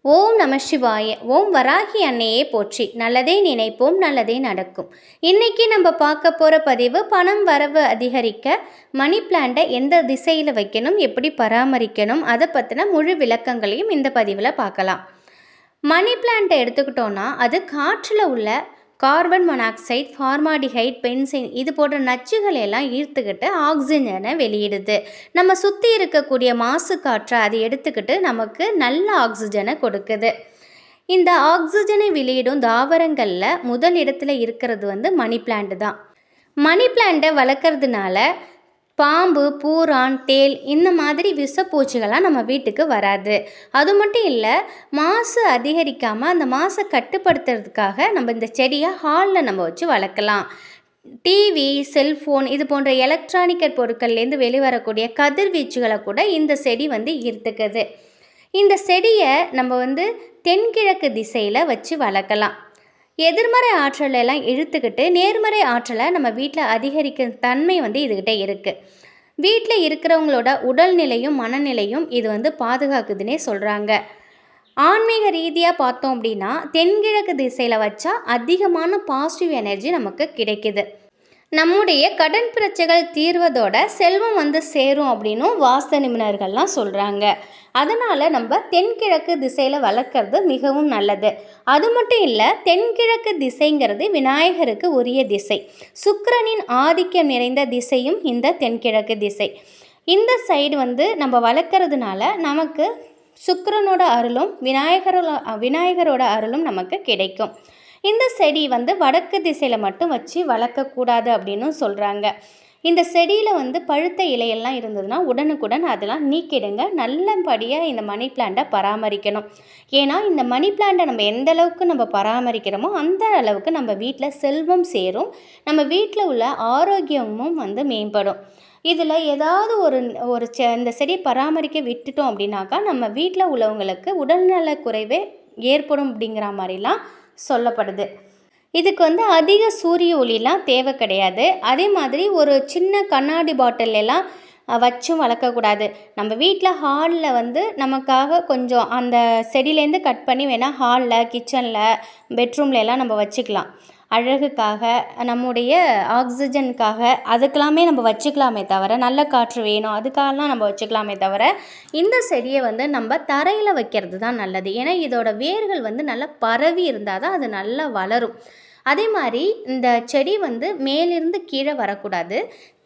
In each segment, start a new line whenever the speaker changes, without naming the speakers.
ஓம் நம சிவாய. ஓம் வராகி அன்னையே போற்றி. நல்லதே நினைப்போம், நல்லதே நடக்கும். இன்னைக்கு நம்ம பார்க்க போகிற பதிவு பணம் வரவு அதிகரிக்க மணி பிளான்ட்டை எந்த திசையில் வைக்கணும், எப்படி பராமரிக்கணும், அதை பற்றின முழு விளக்கங்களையும் இந்த பதிவில் பார்க்கலாம். மணி பிளான்ட்டை எடுத்துக்கிட்டோன்னா அது காற்றில் உள்ள கார்பன் மோனாக்சைடு, ஃபார்மாடிஹைட், பென்சின் இது போன்ற நச்சுகளை எல்லாம் ஈர்த்துக்கிட்டு ஆக்சிஜனை வெளியிடுது. நம்ம சுற்றி இருக்கக்கூடிய மாசு காற்றை அதை எடுத்துக்கிட்டு நமக்கு நல்ல ஆக்சிஜனை கொடுக்குது. இந்த ஆக்சிஜனை வெளியிடும் தாவரங்களில் முதல் இடத்துல இருக்கிறது மணி பிளான்ட் தான். மணி பிளான்ட்டை வளர்க்குறதுனால பாம்பு, பூரான், தேல் இந்த மாதிரி விஷப்பூச்சிகள்லாம் நம்ம வீட்டுக்கு வராது. அது மட்டும் இல்லை, மாசு அதிகரிக்காமல் அந்த மாசை கட்டுப்படுத்துறதுக்காக நம்ம இந்த செடியை ஹாலில் நம்ம வச்சு வளர்க்கலாம். டிவி, செல்ஃபோன் இது போன்ற எலக்ட்ரானிக் பொருட்கள்லேருந்து வெளிவரக்கூடிய கதிர்வீச்சுகளை கூட இந்த செடி ஈர்த்துக்குது. இந்த செடியை நம்ம தென்கிழக்கு திசையில் வச்சு வளர்க்கலாம். எதிர்மறை ஆற்றலெல்லாம் இழுத்துக்கிட்டு நேர்மறை ஆற்றலை நம்ம வீட்டில் அதிகரிக்கிற தன்மை இதுகிட்ட இருக்குது. வீட்டில் இருக்கிறவங்களோட உடல்நிலையும் மனநிலையும் இது பாதுகாக்குதுன்னே சொல்கிறாங்க. ஆன்மீக ரீதியாக பார்த்தோம் அப்படின்னா தென்கிழக்கு திசையில் வச்சா அதிகமான பாசிட்டிவ் எனர்ஜி நமக்கு கிடைக்குது. நம்முடைய கடன் பிரச்சனைகள் தீர்வதோட செல்வம் சேரும் அப்படின்னும் வாஸ்து நிபுணர்கள்லாம் சொல்கிறாங்க. அதனால் நம்ம தென்கிழக்கு திசையில் வளர்க்குறது மிகவும் நல்லது. அது மட்டும் இல்லை, தென்கிழக்கு திசைங்கிறது விநாயகருக்கு உரிய திசை. சுக்கிரனின் ஆதிக்கம் நிறைந்த திசையும் இந்த தென்கிழக்கு திசை. இந்த சைடு நம்ம வளர்க்குறதுனால நமக்கு சுக்கிரனோட அருளும் விநாயகரோட அருளும் நமக்கு கிடைக்கும். இந்த செடி வடக்கு திசையில் மட்டும் வச்சு வளர்க்கக்கூடாது அப்படின்னு சொல்கிறாங்க. இந்த செடியில் பழுத்த இலையெல்லாம் இருந்ததுன்னா உடனுக்குடன் அதெல்லாம் நீக்கிடுங்க. நல்லபடியாக இந்த மணி பிளான்ட்டை பராமரிக்கணும். ஏன்னா இந்த மணி பிளான்ட்டை நம்ம எந்த அளவுக்கு நம்ம பராமரிக்கிறோமோ அந்த அளவுக்கு நம்ம வீட்டில் செல்வம் சேரும், நம்ம வீட்டில் உள்ள ஆரோக்கியமும் மேம்படும். இதில் ஏதாவது இந்த செடியை பராமரிக்க விட்டுட்டோம் அப்படின்னாக்கா நம்ம வீட்டில் உள்ளவங்களுக்கு உடல்நல குறைவே ஏற்படும் அப்படிங்கிற மாதிரிலாம் சொல்லப்படுது. இதுக்கு அதிக சூரிய ஒளிலாம் தேவை கிடையாது. அதே மாதிரி ஒரு சின்ன கண்ணாடி பாட்டிலெல்லாம் வச்சும் வளர்க்கக்கூடாது. நம்ம வீட்டில் ஹாலில் நமக்காக கொஞ்சம் அந்த செடியிலேருந்து கட் பண்ணி வேணால் ஹாலில், கிச்சனில், பெட்ரூம்லலாம் நம்ம வச்சுக்கலாம். அழகுக்காக, நம்முடைய ஆக்சிஜனுக்காக அதுக்கெல்லாமே நம்ம வச்சுக்கலாமே தவிர, நல்ல காற்று வேணும் அதுக்காகலாம் நம்ம வச்சுக்கலாமே தவிர, இந்த செடியை நம்ம தரையில் வைக்கிறது தான் நல்லது. ஏன்னா இதோட வேர்கள் நல்லா பரவி இருந்தால் தான் அது நல்லா வளரும். அதே மாதிரி இந்த செடி மேலிருந்து கீழே வரக்கூடாது,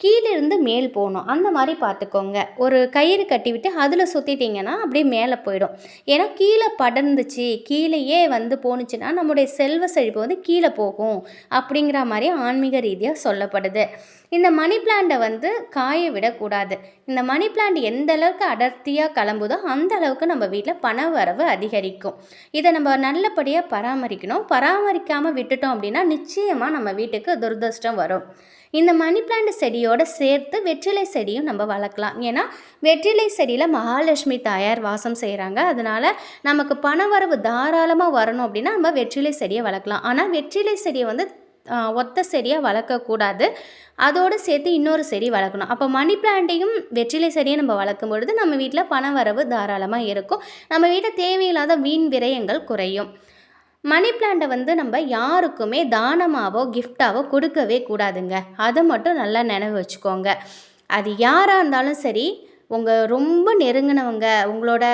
கீழிருந்து மேல் போகணும். அந்த மாதிரி பார்த்துக்கோங்க. ஒரு கயிறு கட்டிவிட்டு அதில் சுற்றிட்டிங்கன்னா அப்படியே மேலே போயிடும். ஏன்னா கீழே படர்ந்துச்சு, கீழேயே போணுச்சுன்னா நம்முடைய செல்வ செழிப்பு கீழே போகும் அப்படிங்கிற மாதிரி ஆன்மீக ரீதியாக சொல்லப்படுது. இந்த மணி பிளான்ட்டை காய விடக்கூடாது. இந்த மணி பிளான்ட் எந்த அளவுக்கு அடர்த்தியாக கிளம்புதோ அந்த அளவுக்கு நம்ம வீட்டில் பண வரவு அதிகரிக்கும். இதை நம்ம நல்லபடியாக பராமரிக்கணும். பராமரிக்காமல் விட்டுட்டோம் அப்படின்னா நிச்சயமாக நம்ம வீட்டுக்கு துரதிர்ஷ்டம் வரும். இந்த மணி பிளான்ட் செடியோடு சேர்த்து வெற்றிலை செடியும் நம்ம வளர்க்கலாம். ஏன்னா வெற்றிலை செடியில் மகாலட்சுமி தாயார் வாசம் செய்கிறாங்க. அதனால் நமக்கு பணவரவு தாராளமாக வரணும் அப்படின்னா நம்ம வெற்றிலை செடியை வளர்க்கலாம். ஆனால் வெற்றிலை செடியை ஒத்த செடியாக வளர்க்கக்கூடாது, அதோடு சேர்த்து இன்னொரு செடி வளர்க்கணும். அப்போ மணி பிளான்ட்டையும் வெற்றிலை செடியை நம்ம வளர்க்கும் பொழுது நம்ம வீட்டில் பணவரவு தாராளமாக இருக்கும். நம்ம வீட்டில் தேவையில்லாத வீண் விரயங்கள் குறையும். மணி பிளான்ட்டை நம்ம யாருக்குமே தானமாகவோ கிஃப்டாவோ கொடுக்கவே கூடாதுங்க. அதை மட்டும் நல்லா நினைவு வச்சுக்கோங்க. அது யாராக இருந்தாலும் சரி, உங்கள் ரொம்ப நெருங்கினவங்க, உங்களோட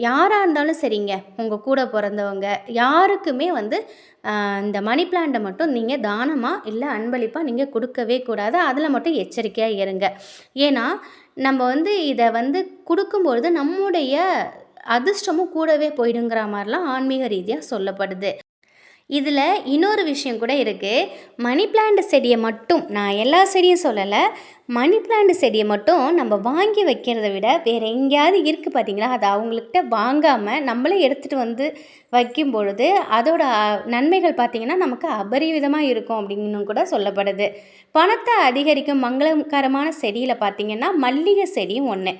யாராக இருந்தாலும் சரிங்க, உங்கள் கூட பிறந்தவங்க யாருக்குமே இந்த மணி பிளான்ட்டை மட்டும் நீங்கள் தானமாக இல்லை அன்பளிப்பாக நீங்கள் கொடுக்கவே கூடாது. அதில் மட்டும் எச்சரிக்கையாக இருங்க. ஏன்னா நம்ம இதை கொடுக்கும்பொழுது நம்முடைய அதிர்ஷ்டமும் கூடவே போயிடுங்கிற மாதிரிலாம் ஆன்மீக ரீதியாக சொல்லப்படுது. இதில் இன்னொரு விஷயம் கூட இருக்குது. மணி பிளான்ட் செடியை மட்டும், நான் எல்லா செடியும் சொல்லலை, மணி பிளான்ட் செடியை மட்டும் நம்ம வாங்கி வைக்கிறத விட வேறு எங்கேயாவது இருக்குது பார்த்தீங்களா, அது அவங்கள்கிட்ட வாங்காமல் நம்மளே எடுத்துகிட்டு வைக்கும் பொழுது அதோட நன்மைகள் பார்த்திங்கன்னா நமக்கு அபரிவிதமாக இருக்கும் அப்படின்னு கூட சொல்லப்படுது. பணத்தை அதிகரிக்கும் மங்களகரமான செடியில் பார்த்திங்கன்னா மல்லிகை செடியும் ஒன்று.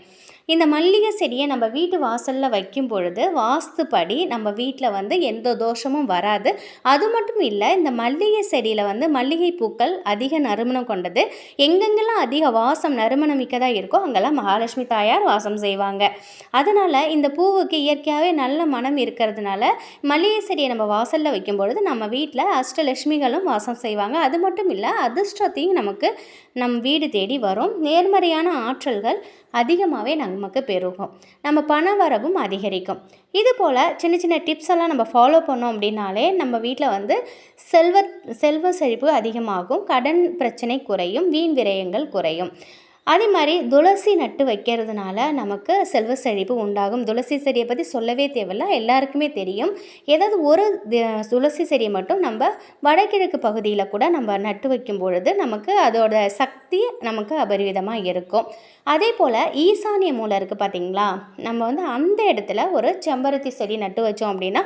இந்த மல்லிகை செடியை நம்ம வீட்டு வாசலில் வைக்கும் பொழுது வாஸ்துப்படி நம்ம வீட்டில் வந்து எந்த தோஷமும் வராது. அது மட்டும் இல்லை, இந்த மல்லிகை செடியில் வந்து மல்லிகை பூக்கள் அதிக நறுமணம் கொண்டது. எங்கெங்கெல்லாம் அதிக வாசம் நறுமணம் மிக்கதாக இருக்கோ அங்கெல்லாம் மகாலட்சுமி தாயார் வாசம் செய்வாங்க. அதனால் இந்த பூவுக்கு இயற்கையாகவே நல்ல மனம் இருக்கிறதுனால மல்லிகை செடியை நம்ம வாசலில் வைக்கும் பொழுது நம்ம வீட்டில் அஷ்டலட்சுமிகளும் வாசம் செய்வாங்க. அது மட்டும் இல்லை, அதிர்ஷ்டத்தையும் நமக்கு நம் வீடு தேடி வரும். நேர்மறையான ஆற்றல்கள் அதிகமாகவே நமக்கு பெருகும். நம்ம பண வரவும் அதிகரிக்கும். இது போல் சின்ன சின்ன டிப்ஸ் எல்லாம் நம்ம ஃபாலோ பண்ணோம் அப்படின்னாலே நம்ம வீட்டில் வந்து செல்வ செழிப்பு அதிகமாகும், கடன் பிரச்சனை குறையும், வீண் விரயங்கள் குறையும். அதே மாதிரி துளசி நட்டு வைக்கிறதுனால நமக்கு செல்வ செழிப்பு உண்டாகும். துளசி செடியை பற்றி சொல்லவே தேவையில்ல, எல்லாருக்குமே தெரியும். ஏதாவது ஒரு துளசி செடியை மட்டும் நம்ம வடகிழக்கு பகுதியில் கூட நம்ம நட்டு வைக்கும் பொழுது நமக்கு அதோட சக்தி நமக்கு அபரிவிதமாக இருக்கும். அதே போல் ஈசானிய மூலை இருக்குது பார்த்திங்களா, நம்ம வந்து அந்த இடத்துல ஒரு செம்பருத்தி செடி நட்டு வச்சோம் அப்படின்னா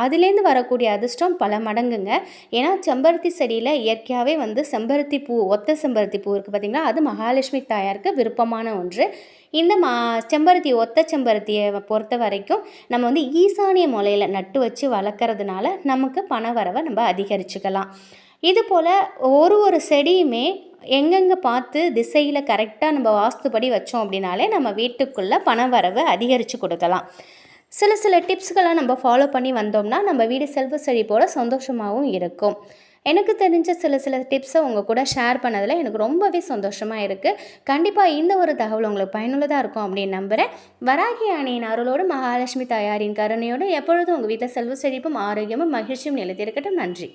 அதுலேருந்து வரக்கூடிய அதிர்ஷ்டம் பல மடங்குங்க. ஏன்னா செம்பருத்தி செடியில் இயற்கையாகவே வந்து செம்பருத்தி பூ, ஒத்த செம்பருத்தி பூ இருக்குது பார்த்திங்களா, அது மகாலட்சுமி தாயாருக்கு விருப்பமான ஒன்று. இந்த ஒத்த செம்பருத்தியை பொறுத்த வரைக்கும் நம்ம வந்து ஈசானிய மூலையில் நட்டு வச்சு வளர்க்குறதுனால நமக்கு பண வரவை நம்ம அதிகரிச்சுக்கலாம். இது போல் ஒரு செடியுமே எங்கெங்கே பார்த்து திசையில் கரெக்டாக நம்ம வாஸ்துப்படி வச்சோம் அப்படின்னாலே நம்ம வீட்டுக்குள்ளே பண வரவை அதிகரித்து கொடுக்கலாம். சில டிப்ஸ்களை நம்ம ஃபாலோ பண்ணி வந்தோம்னா நம்ம வீடு செல்வ செழிப்போட சந்தோஷமாகவும் இருக்கும். எனக்கு தெரிஞ்ச சில டிப்ஸை உங்கள் கூட ஷேர் பண்ணதில் எனக்கு ரொம்பவே சந்தோஷமாக இருக்குது. கண்டிப்பாக இந்த ஒரு தகவல் உங்களுக்கு பயனுள்ளதாக இருக்கும் அப்படின்னு நம்புகிறேன். வராகி அணியின் அருளோடு மகாலட்சுமி தாயாரின் கருணையோடு எப்பொழுதும் உங்கள் வீட்டில் செல்வ செழிப்பும் ஆரோக்கியமும் மகிழ்ச்சியும் நிலைத்திருக்கட்டும். நன்றி.